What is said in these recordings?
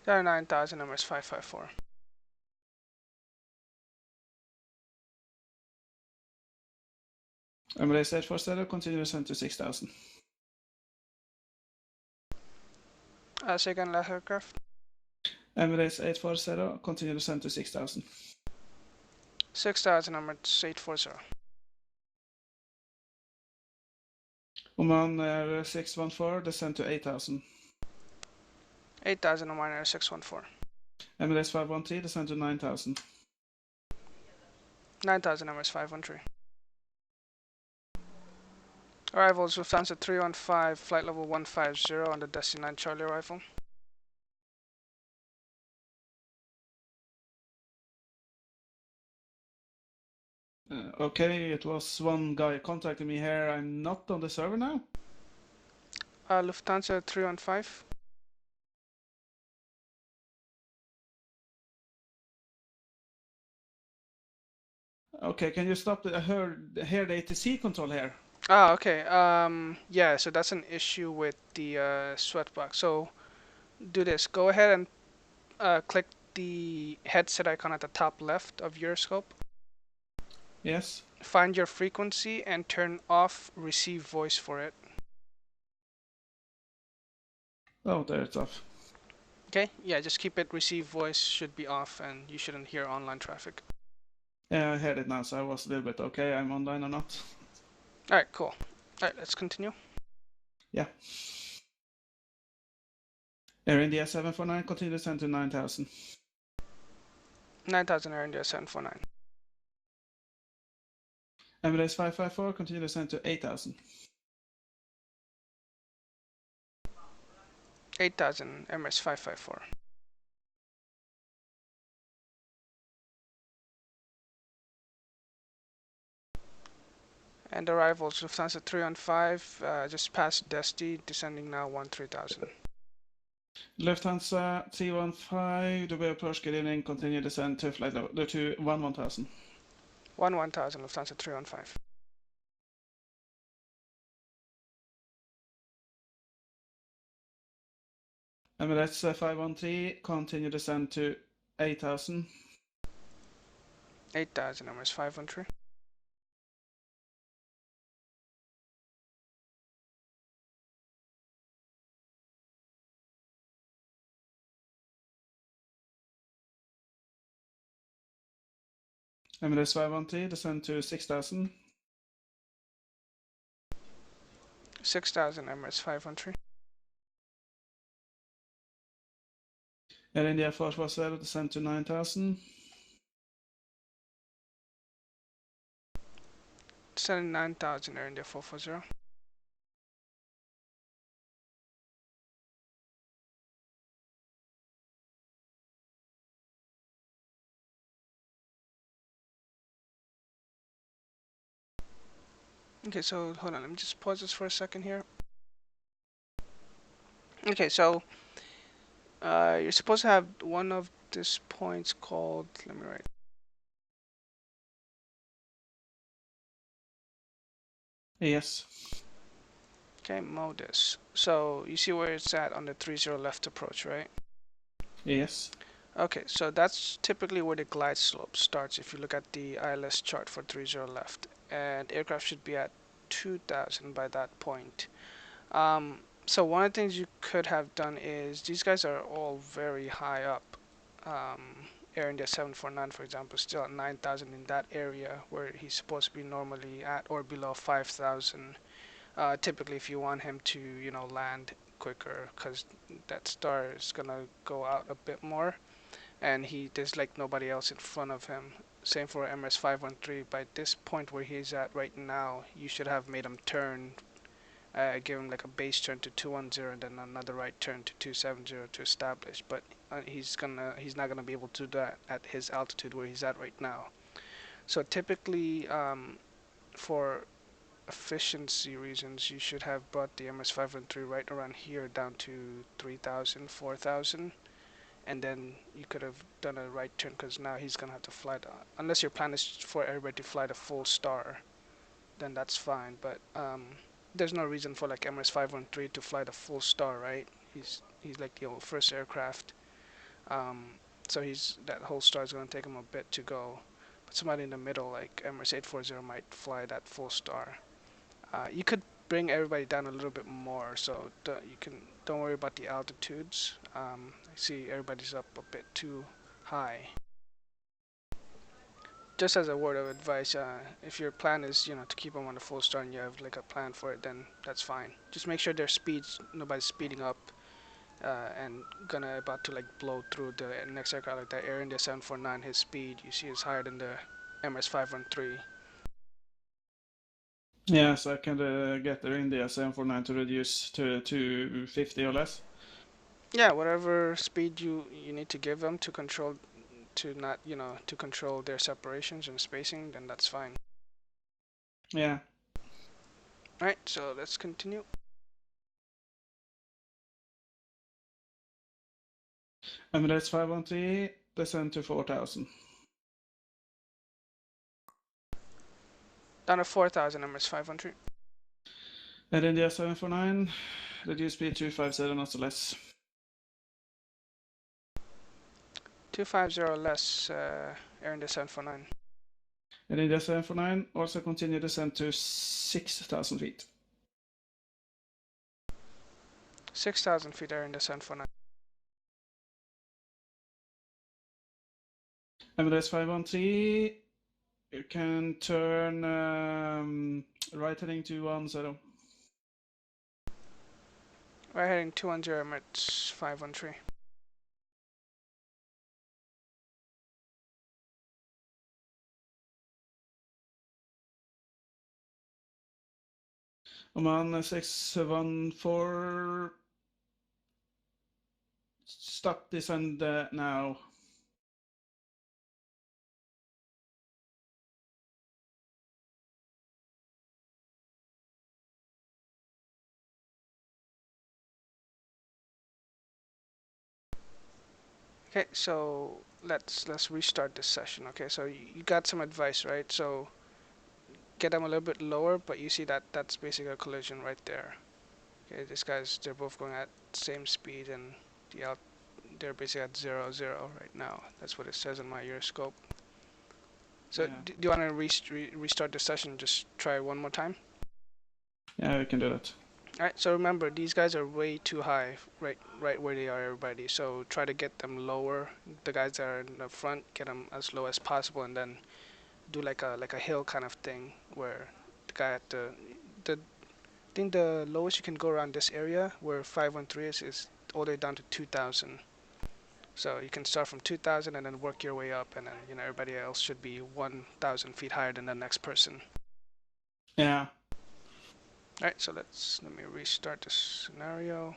9000 Emirates 554. Emirates 840, continue descent to 6000. Second last aircraft. Emirates 840, continue descent to 6000. 6000 Emirates 840. Oman Air 614, descent to 8000. 8000 Oman Air 614. Emirates 513, descent to 9000. 9000 Emirates 513. Arrivals Lufthansa 315, flight level 150 on the Destiny 9 Charlie arrival. Okay, it was one guy contacting me here. I'm not on the server now. Lufthansa 315. Okay, can you stop I heard the ATC control here. Okay. Yeah, so that's an issue with the Sweatbox. So do this. Go ahead and click the headset icon at the top left of your scope. Yes. Find your frequency and turn off receive voice for it. Oh, there it's off. Okay, yeah, just keep it receive voice should be off and you shouldn't hear online traffic. Yeah, I heard it now, so I was a little bit okay. I'm online or not. Alright, cool. Alright, let's continue. Yeah. Air India 749, continue descent to 9000. 9000 Air India 749. Emirates 554, continue descent to 8000. 8000 Emirates 554. And arrivals Lufthansa 315, just past Desti, descending now 3000. Lufthansa 315, Dubai approach, good evening, continue descent to flight level to 1000. 1000 Lufthansa 315. Emirates 513, continue descent to 8000. 8000 Emirates 513. Emirates 513, descent to 6000. 6000 Emirates 513. Air India 440, descent to 9000. Descending 9000 Air India 440. Okay, so hold on, let me just pause this for a second here. Okay, so you're supposed to have one of these points called, let me write. Yes. Okay, modus. So you see where it's at on the 30 left approach, right? Yes. Okay, so that's typically where the glide slope starts if you look at the ILS chart for 30 left. And aircraft should be at 2000 by that point. So one of the things you could have done is these guys are all very high up. Air India 749, for example, is still at 9000 in that area where he's supposed to be normally at or below 5000. Typically, if you want him to, land quicker, because that star is gonna go out a bit more, and there's like nobody else in front of him. Same for MS 513. By this point where he's at right now, you should have made him turn, give him like a base turn to 210 and then another right turn to 270 to establish. But he's not gonna be able to do that at his altitude where he's at right now. So typically, for efficiency reasons, you should have brought the MS513 right around here down to 3000, 4000, and then you could have done a right turn because now he's gonna have to fly unless your plan is for everybody to fly the full star, then that's fine. But there's no reason for like MS513 to fly the full star, right? He's like the first aircraft. Um, so he's that whole star is going to take him a bit to go. But somebody in the middle, like Emirates 840, might fly that full star. You could bring everybody down a little bit more, so don't worry about the altitudes. I see everybody's up a bit too high. Just as a word of advice, if your plan is to keep them on the full star and you have like a plan for it, then that's fine. Just make sure their speeds nobody's speeding up and gonna about to like blow through the next aircraft like that. Air India 749, his speed you see is higher than the MS 513. Yeah, so I can get the India 749 to reduce to 250 or less. Yeah, whatever speed you need to give them to control to not to control their separations and spacing, then that's fine. Yeah. All right, so let's continue. Emirates 513, descend to 4000. Down to 4,000 MS 500. Air India 749, reduce speed 250 knots or less. 250 less, Air India 749. Air India 749, also continue descent to 6000 feet. 6,000 feet, Air India 749. Emirates 513, you can turn right heading 210. Right heading 210 Emirates 513. Oman 614, stop descend now. Okay, so let's restart this session. Okay, so you got some advice, right? So get them a little bit lower, but you see that's basically a collision right there. Okay, they're both going at same speed, and the out they're basically at 0 0 right now. That's what it says in my Euroscope. So Yeah. do you want to restart the session? Just try one more time. Yeah, we can do that. All right. So remember, these guys are way too high, right where they are, everybody. So try to get them lower. The guys that are in the front, get them as low as possible, and then do like a hill kind of thing where the guy at the I think the lowest you can go around this area where 513 is all the way down to 2,000. So you can start from 2,000 and then work your way up, and then everybody else should be 1,000 feet higher than the next person. Yeah. All right, so let me restart this scenario.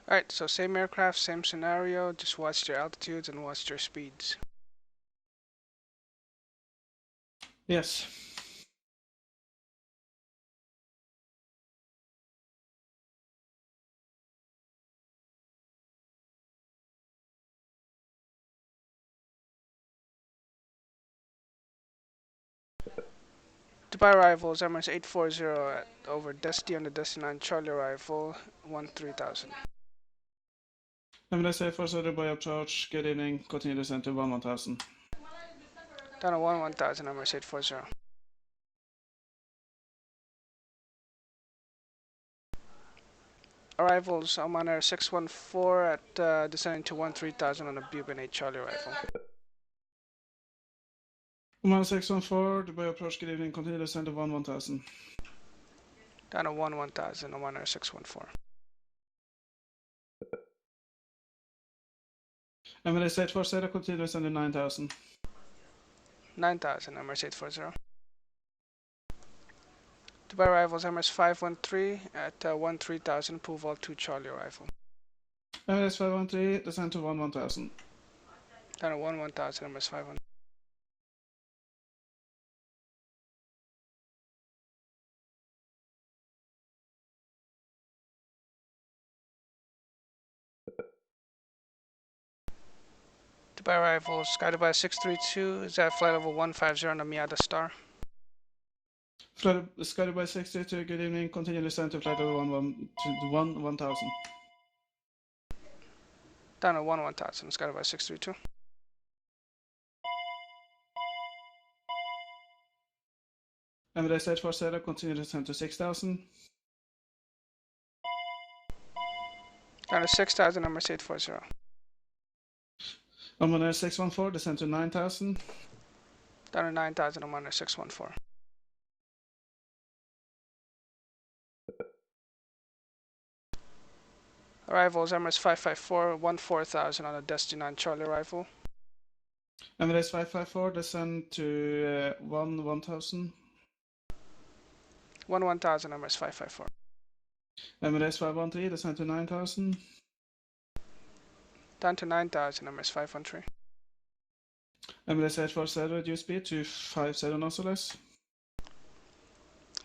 All right, so same aircraft, same scenario. Just watch their altitudes and watch their speeds. Yes. Dubai arrivals, Emirates 840 at over Desti on the Desti 9 Charlie arrival, 13,000. Emirates 840 by approach, get in, continue descent to 1000. Down to 1,000, Emirates 840. Arrivals, Oman Air 614 at descending to 13,000 on a Bubin 8 Charlie arrival. Oman 614, Dubai approach, good evening, continue descent to 1000. Down to 1000, Oman Air 614. Emirates 840, continue descent to 9000. 9000, Emirates 840. Dubai arrivals Emirates 513 at 13,000, pool vault 2 Charlie arrival. Emirates 513, descent to 1000. Down to 1000, Emirates 513. Dubai arrivals, guided by 632, is at flight level 150 on the Miata Star. Flight Sky Dubai 632, good evening, continue descent to flight level 1000. Down to 1000, guided by 632. Emirates 840, continue descent to 6000. Down to 6000, Emirates 840. Oman Air 614, descent to 9000. Down to 9000, Oman Air 614. Arrivals Emirates 554, 14,000 on a Destiny 9 Charlie arrival. Emirates 554, descent to 1000. 1000, Emirates 554. Emirates 513, descent to 9000. Down to 9000, Emirates 513. Emirates 840, reduce speed to 50 knots or less.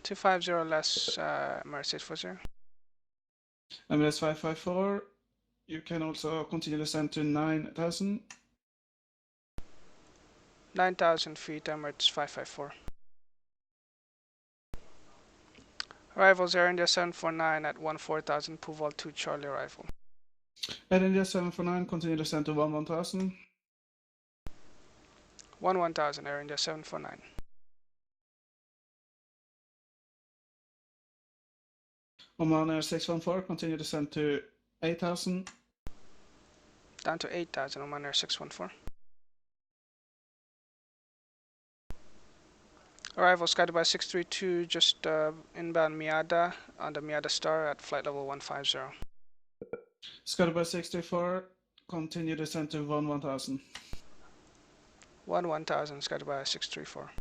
250 less, Emirates 840. Emirates 554, you can also continue descent to 9000. 9,000 feet, Emirates 554. Arrivals Air India 749 at 14,000, pool vault 2 Charlie arrival. Air India 749, continue descent to 1000. 1000, Air India 749. Oman Air 614, continue descent to 8000. Down to 8,000, Oman Air 614. Arrival Sky Dubai 632, just inbound Miada on the Miada Star at flight level 150. Sky Dubai 634, continue descent to 1000. 1000, Sky Dubai 634.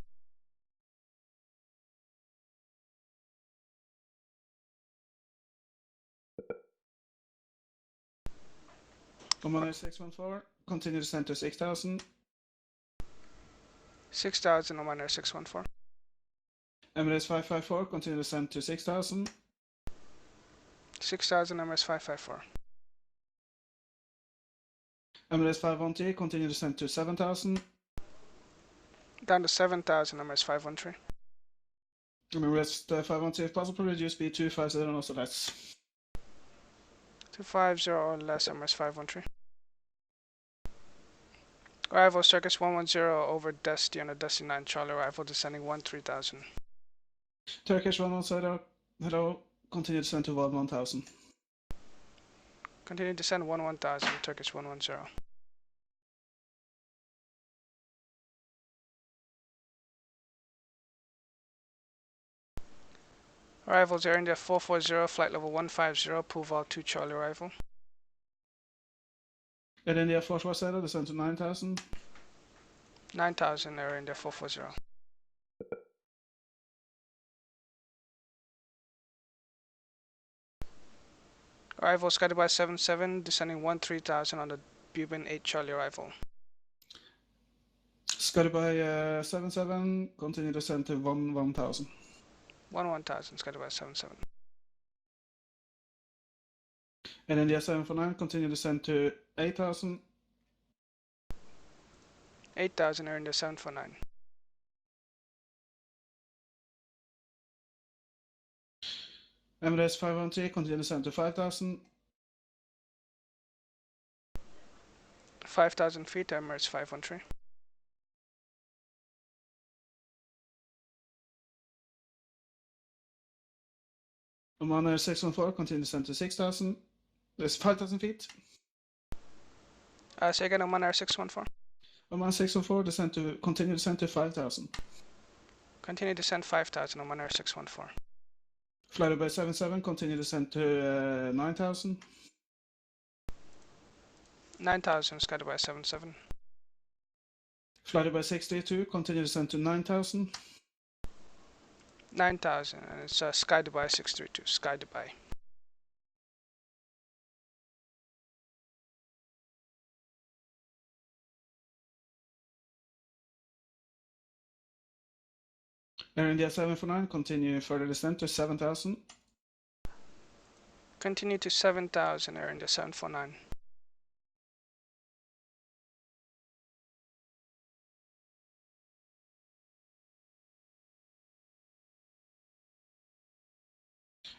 Oman Air 614, continue descent to 6000. 6000, Oman Air 614. Emirates 554, continue descent to 6000. 6000, Emirates 554. Emirates 513, continue descent to 7000. Down to 7,000, Emirates 513. Emirates 513, if possible, reduce speed to 50 knots or less. 250 or less, Emirates 513. Arrival Circus 110 over Dusty on a Dusty 9 Charlie arrival descending 13,000. Turkish 110, hello, continue descent to 1000. Continue descend 1000, Turkish 110. Arrivals Air India 440, flight level 150, pool vault 2 Charlie arrival. Air India 440, descent to 9000. 9000, Air India 440. Arrival Sky Dubai 77, descending 13,000 on the Bubin 8 Charlie arrival. Sky Dubai 77, continue descent to 1000. 1000, Sky Dubai 77. Air India 749, continue descent to 8000. 8000, Air India 749. Emirates 513, continue descent to 5000. 5000 feet, Emirates 513. Oman Air 614, continue descent to 6000. There's 5000 feet. Say again, Oman Air 614. Oman 614, continue descent to 5,000. Continue descent 5,000, Oman Air 614. Flight by 77, continue descent to 9,000. 9,000, Sky Dubai 77. Flight by 62, continue descent to 9,000. 9,000, and it's Sky Dubai 632, Sky Dubai. Air India 749, continue further descent to 7,000. Continue to 7,000, Air India 749.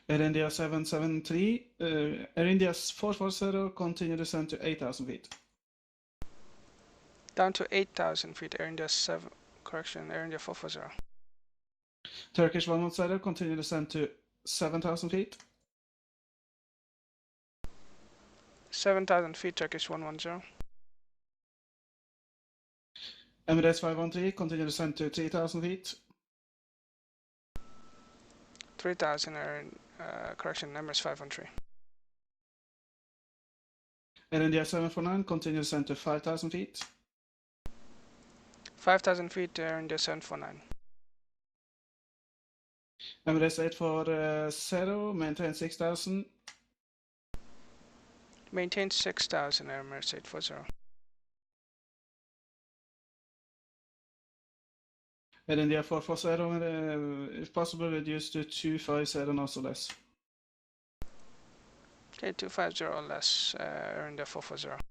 Air India 773, Air India 440, continue descent to 8,000 feet. Down to 8,000 feet, Air India 7, correction, Air India 440. Turkish 110, continue descent to 7,000 feet. 7,000 feet, Turkish 110. Emirates 513, continue descent to 3,000 feet. 3,000, correction, Emirates 513. Air India 749, continue descent to 5,000 feet. 5,000 feet, Air India 749. Emirates 840, maintain 6,000. Maintain 6,000, Emirates 840. Air India 440, if possible, reduce to 250 knots or less. Okay, 250 or less, Air India 440.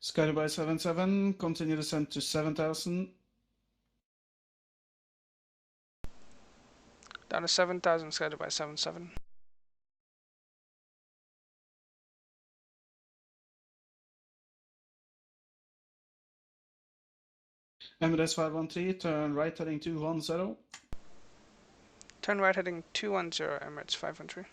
Sky Dubai 77, continue descent to 7,000. Down to 7,000, Sky Dubai 77. Emirates 513, turn right heading 210. Turn right heading 210, Emirates 513.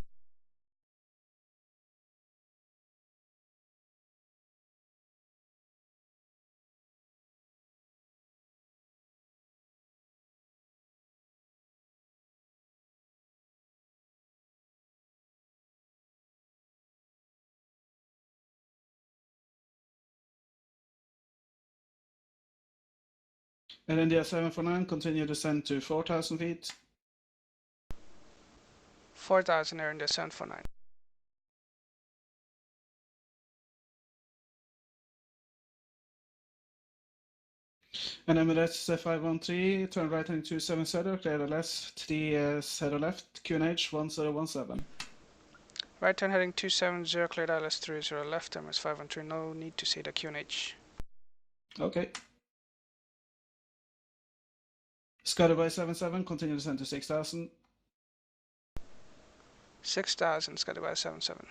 Air India 749, continue descent to 4,000 feet. 4,000, Air India 749. And Emirates 513, turn right heading 270, clear LS 30 left, QNH 1017. Right turn heading 270, cleared ILS 30 left, Emirates 513. No need to say the QNH. Okay. Sky Dubai 77, continue descent to 6,000. 6,000, Sky Dubai 77.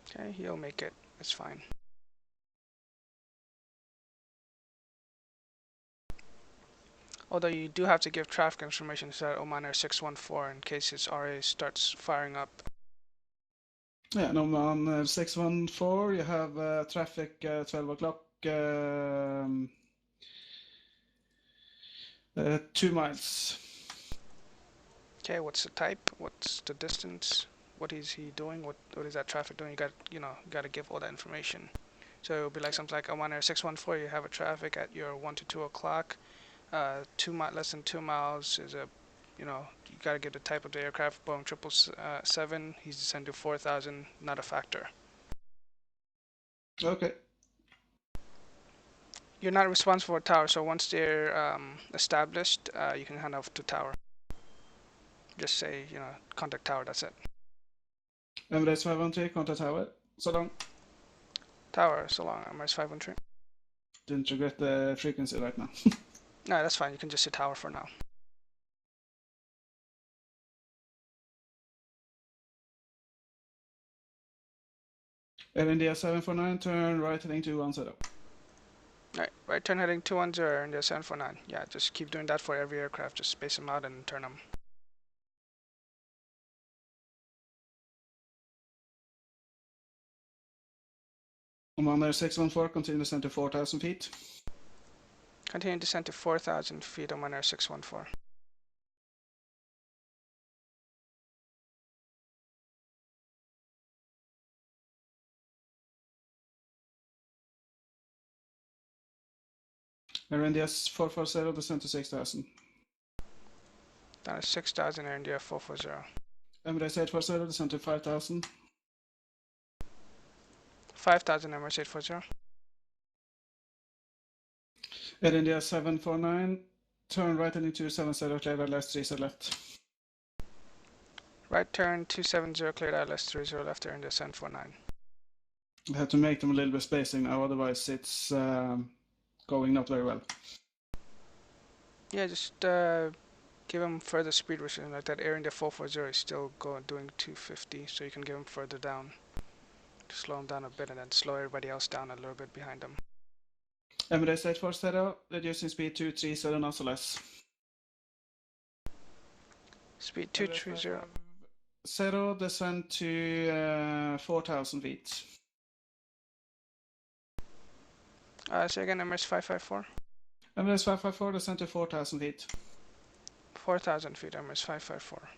Okay, he'll make it. It's fine. Although you do have to give traffic information to that Oman Air 614 in case its RA starts firing up. Yeah, and on 614, you have traffic 12 o'clock, 2 miles. Okay, what's the type? What's the distance? What is he doing? What is that traffic doing? You got to give all that information. So it'll be like something like Oman Air 614. You have a traffic at your 1 to 2 o'clock. Less than 2 miles is you got to give the type of the aircraft. Boeing 777. He's descending to 4,000. Not a factor. Okay. You're not responsible for tower. So once they're established, you can hand off to tower. Just say contact tower. That's it. Emirates 513, contact tower. So long. Tower. So long. Emirates 513. Didn't regret the frequency right now. No, that's fine. You can just say tower for now. Air India 749, turn right heading 210. Right turn heading 210, Air India 749. Yeah, just keep doing that for every aircraft. Just space them out and turn them. Oman Air 614, continue descent to 4,000 feet. Continue descent to 4,000 feet, Oman Air 614. Air India 440, descent to 6,000. Down to 6,000, Air India 440. Emirates 840, descent to 5,000. 5,000, Emirates 840. Air India 749, turn right heading 270, clear ILS 30 left. Right turn 270, cleared ILS 30 left, Air India 749. I have to make them a little bit spacing now, otherwise it's going not very well. Yeah, just give them further speed restriction. Like that Air India 440 is still doing 250, so you can give them further down. To slow them down a bit and then slow everybody else down a little bit behind them. Emirates 840, reducing speed to 30 knots or less. Speed 230. 0, descend to 4,000 feet. Say again, Emirates 554. Emirates 554, descend to 4,000 feet. 4,000 feet, Emirates 554.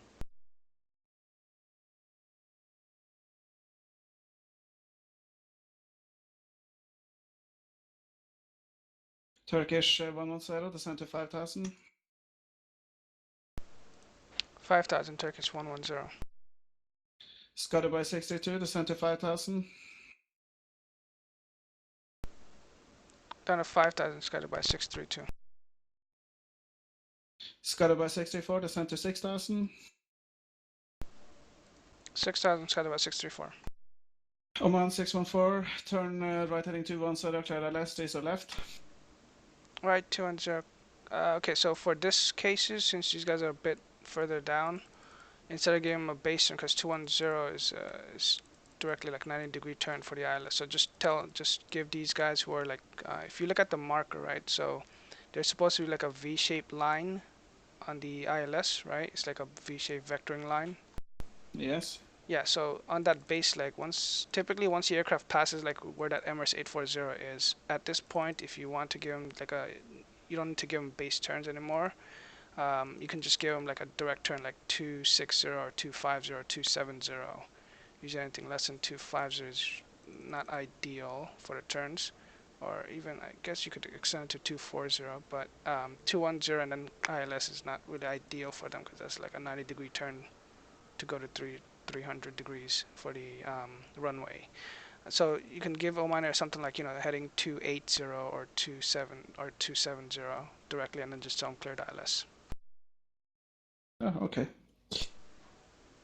Turkish 110, descend to 5,000. 5,000, Turkish 110. Scudder by 62, descend to 5,000. Down to 5,000, scattered by 632. Scudder by 64, descend to 6,000. 6,000, scattered by 634. Oman 614, turn right heading 210, clear ILS 30 left. Right, 210. Okay, so for this cases, since these guys are a bit further down, instead of giving them a base turn, because 210 is directly like 90-degree turn for the ILS. So just give these guys who are like, if you look at the marker, right? So there's supposed to be like a V-shaped line on the ILS, right? It's like a V-shaped vectoring line. Yes. Yeah, so on that base leg, typically once the aircraft passes like where that Emirates 840 is, at this point, if you want to give them like you don't need to give them base turns anymore. You can just give them like a direct turn, like 260 or 250 or 270. Usually anything less than 250 is not ideal for the turns, or even I guess you could extend it to 240, but 210 and then ILS is not really ideal for them because that's like a 90-degree turn to go to 300 degrees for the runway. So you can give Oman Air something like heading 280 or 270 directly, and then just tell them clear the ILS. Oh, okay.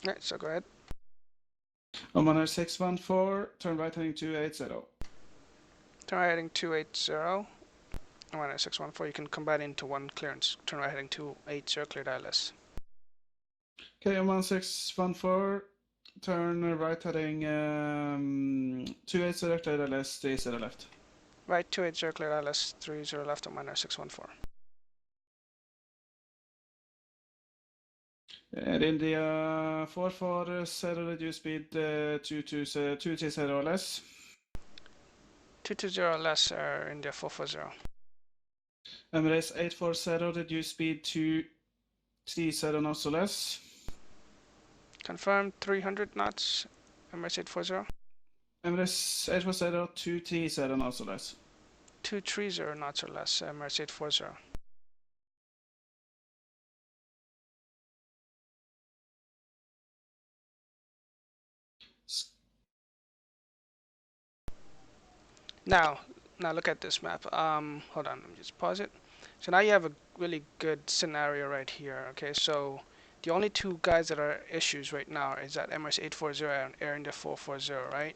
Right, so go ahead. Oman Air 614, turn right heading 280. Turn right heading 280. Oman Air 614. You can combine into one clearance. Turn right heading 280, clear the ILS. Okay, Oman 614, turn right heading 280, clear ILS 30 left. Right 280, clear ILS 30 left, Oman Air 614. Air India 440, reduce speed 230 or less. 220 less, Air India 440. Emirates 840, reduce speed 230 knots or less. Confirm 300 knots, Emirates 840. Emirates 840, 230 knots or less. 230 knots or less, Emirates 840. Now look at this map. Hold on, let me just pause it. So now you have a really good scenario right here. Okay, so the only two guys that are issues right now is that Emirates 840 and Air India 440, right?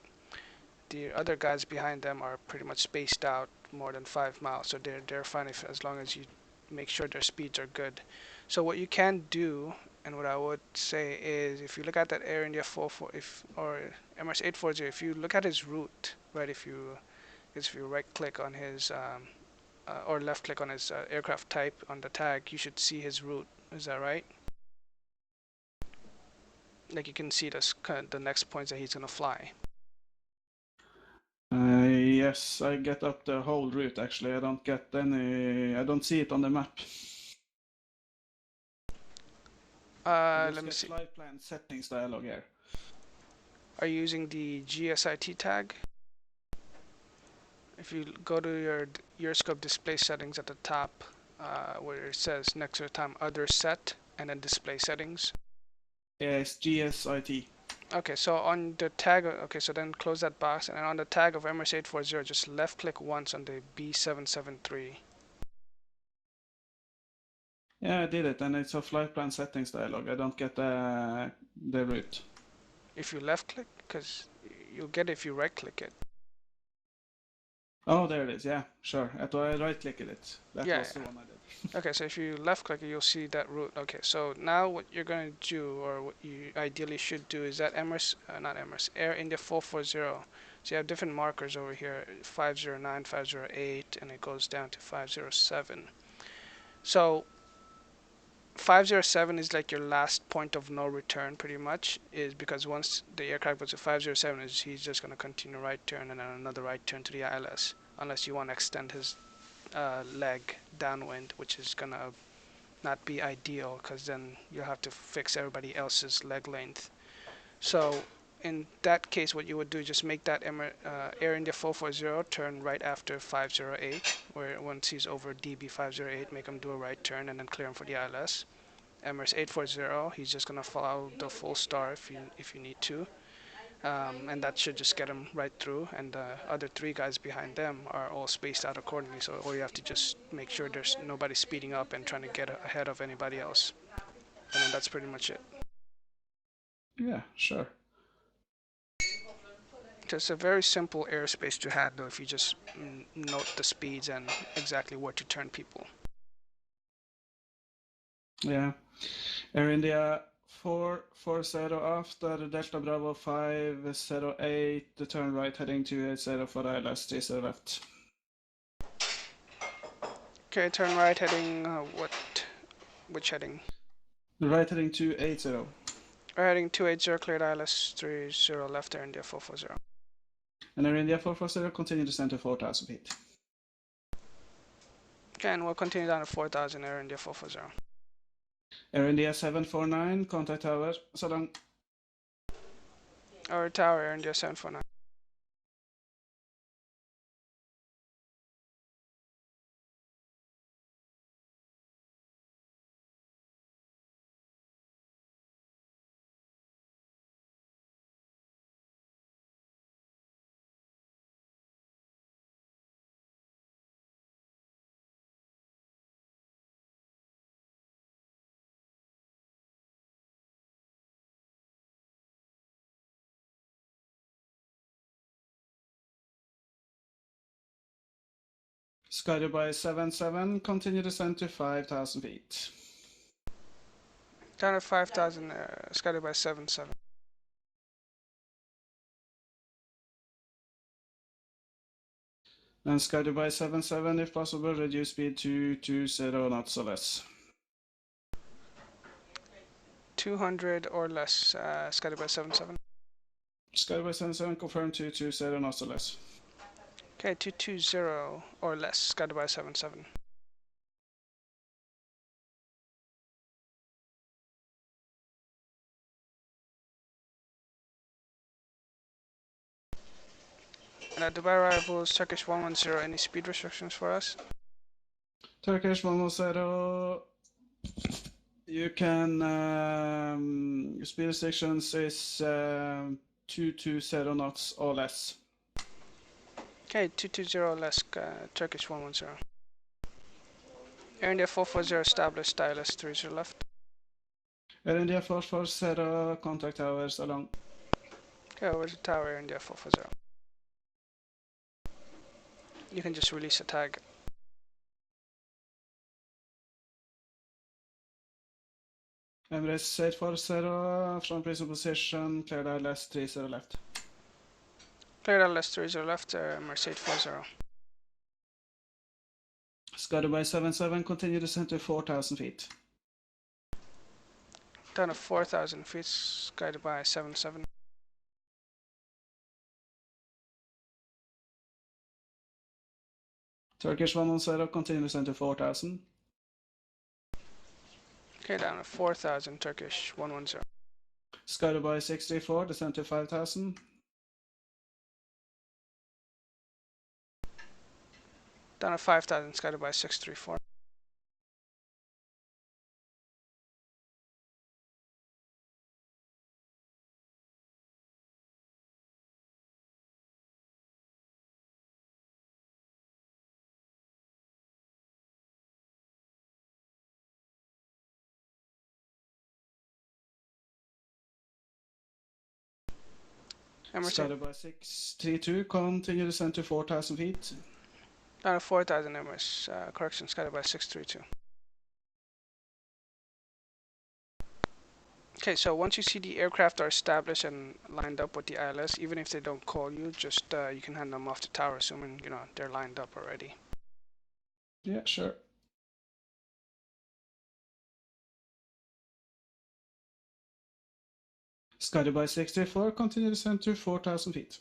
The other guys behind them are pretty much spaced out more than 5 miles, so they're fine as long as you make sure their speeds are good. So what you can do And what I would say is, if you look at that Air India 44, if or Emirates 840, if you look at his route, right? If you right click on his or left click on his aircraft type on the tag, you should see his route. Is that right? Like you can see the next points that he's gonna fly. Yes, I get up the whole route actually. I don't see it on the map. I just Let me get see. flight plan settings dialog here. Are you using the GSIT tag? If you go to your scope display settings at the top, where it says next to the time other set and then display settings. Yes, GSIT. Okay, so on the tag, okay, so then close that box, and then on the tag of Emirates 840, just left click once on the B773. Yeah, I did it, and it's a flight plan settings dialog. I don't get the route. If you left click, because you'll get it if you right click it. Oh, there it is. Yeah, sure. I right clicked it. That Yeah, was the one I did. okay, so if you left click it, you'll see that route. Okay, so now what you're going to do, or what you ideally should do, is that Emirates, not Emirates, Air India 440. So you have different markers over here, 509, 508, and it goes down to 507. So 507 is like your last point of no return, pretty much, is because once the aircraft goes to 507, he's just going to continue right turn and then another right turn to the ILS, unless you want to extend his leg downwind, which is going to not be ideal because then you'll have to fix everybody else's leg length. So in that case, what you would do is just make that Air India 440 turn right after 508, where once he's over DB 508, make him do a right turn and then clear him for the ILS. Emirates 840, he's just gonna follow the full star if you need to, and that should just get him right through. And the other three guys behind them are all spaced out accordingly. So all you have to just make sure there's nobody speeding up and trying to get ahead of anybody else, and then that's pretty much it. Yeah, sure. Just a very simple airspace to handle if you just note the speeds and exactly where to turn people. Yeah. Air India 440 after Delta Bravo 508, the turn right heading 280 for ILS, 30 left. Okay, turn right heading, which heading? Right heading 280. Right heading 280, cleared ILS 30 left, Air India 440. And Air India 440, continue descent to 4,000 feet. Okay, and we'll continue down to 4,000, Air India 440. Air India 749, contact tower, so long. Our tower, Air India 749. Skydubai 77, continue descent to 5,000 feet. Down at 5,000, scattered by 7-7. And Skydubai 77, if possible, reduce speed to 20 knots or less. 200 or less, scattered by 7-7. Skydubai 77, confirm to 20 knots or less. Okay, 220 or less, scattered by 7-7. And at Dubai arrivals, Turkish 110, any speed restrictions for us? Turkish 110, you can, speed restrictions is 220 knots or less. Okay, 220 or less, Turkish 110. Air India 440 established, ILS 30 left. Air India 440, contact towers along. Okay, over to tower, Air India 440. You can just release a tag. . Emirates 840 from prison position, cleared ILS 30 left. Cleared LS 30 left, Mercedes 40. Skydive 77, continue descent to 4,000 feet. Down to 4,000 feet, guided by 77. Turkish 110, continue descent to 4,000. Okay, down to 4,000, Turkish 110. Skydive 634, descent to 5,000. Down to 5,000, guided by 634. Emirates Skydive 632, continue descent to 4,000 feet. down to 4,000, Emirates, correction, guided by 632. Okay, so once you see the aircraft are established and lined up with the ILS, even if they don't call you, just you can hand them off the tower, assuming they're lined up already. Yeah, sure. Skydive 64, continue descent to 4,000 feet.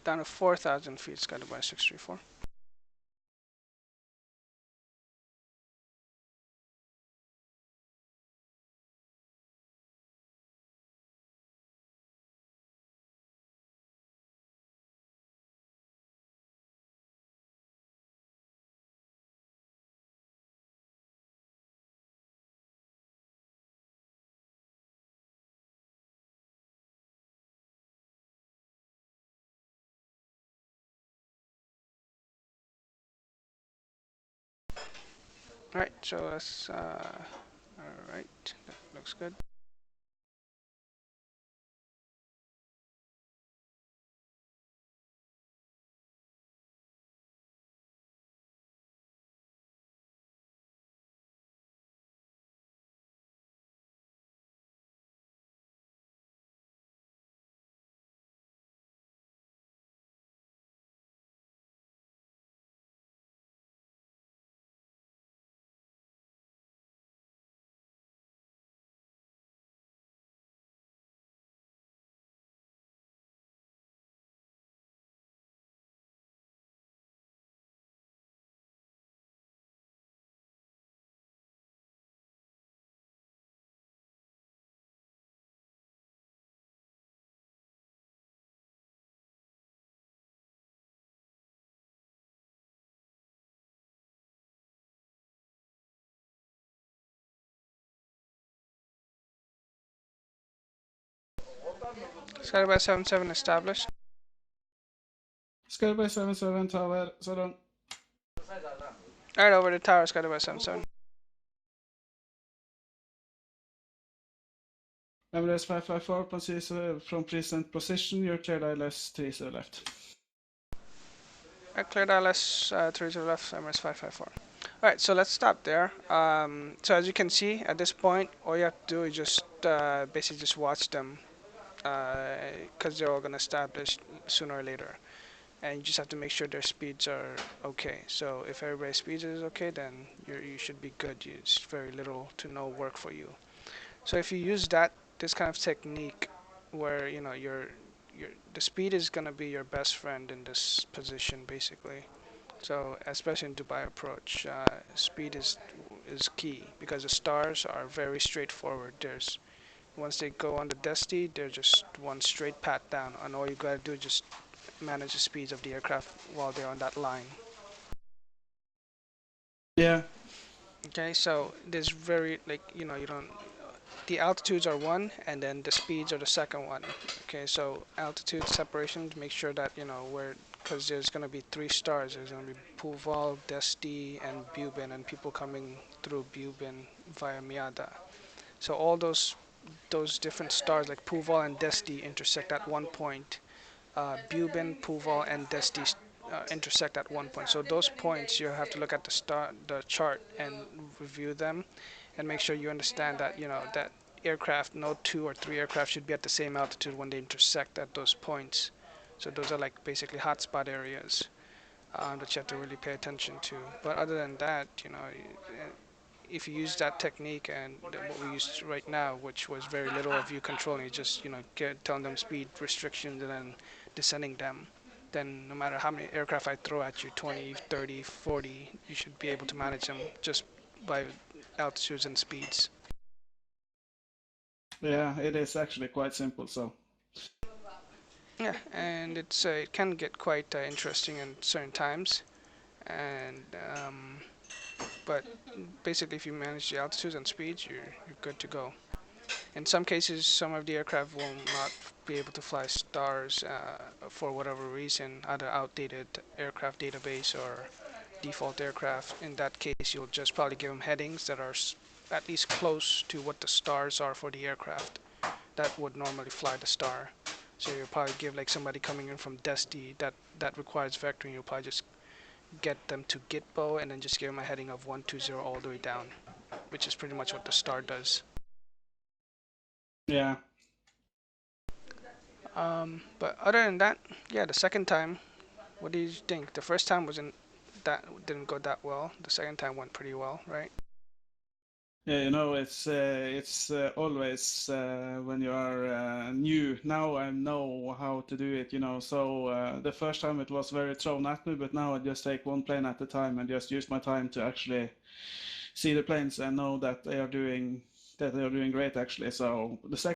Down to 4,000 feet, guided by 634. All right, so that's all right. That looks good. Skydive 77 established. Skydive 77, tower, Southern. All right, over the tower, Skydive 77. Emirates 554, from present position, you're cleared ILS 30 left. I cleared ILS 30 left, Emirates 554. All right, so let's stop there. So as you can see, at this point, all you have to do is just basically just watch them, because they're all gonna establish sooner or later, and you just have to make sure their speeds are okay. So if everybody's speeds is okay, then you should be good. It's very little to no work for you. So if you use this kind of technique, where your the speed is gonna be your best friend in this position, basically. So especially in Dubai approach, speed is key because the stars are very straightforward. There's Once they go on the Dusty, they're just one straight pat down, and all you gotta do is just manage the speeds of the aircraft while they're on that line. Yeah. Okay, so there's very, like, you don't, the altitudes are one, and then the speeds are the second one. Okay, so altitude separation to make sure that where, because there's going to be three stars. There's going to be Puval, Desti, and Bubin, and people coming through Bubin via Miada. So all those different stars like Puval and Desti intersect at one point. Bubin, Puval, and Desti intersect at one point. So those points you have to look at the chart and review them, and make sure you understand that that aircraft, no two or three aircraft should be at the same altitude when they intersect at those points. So those are like basically hotspot areas that you have to really pay attention to. But other than that, if you use that technique and what we use right now, which was very little of you controlling, just telling them speed restrictions and then descending them, then no matter how many aircraft I throw at you, 20, 30, 40, you should be able to manage them just by altitudes and speeds. Yeah, it is actually quite simple. So Yeah, and it can get quite interesting in certain times, and but basically, if you manage the altitudes and speeds, you're good to go. In some cases, some of the aircraft will not be able to fly stars for whatever reason, either outdated aircraft database or default aircraft. In that case, you'll just probably give them headings that are at least close to what the stars are for the aircraft that would normally fly the star. So you'll probably give like somebody coming in from Desti that requires vectoring. You'll probably just get them to Gitbo and then just give them a heading of 120 all the way down, which is pretty much what the star does. yeah, But other than that, yeah, the second time, what do you think? The first time wasn't that didn't go that well. The second time went pretty well, right? yeah, it's always when you are new. Now I know how to do it, So the first time it was very thrown at me, but now I just take one plane at a time and just use my time to actually see the planes and know that they are doing great actually. So the second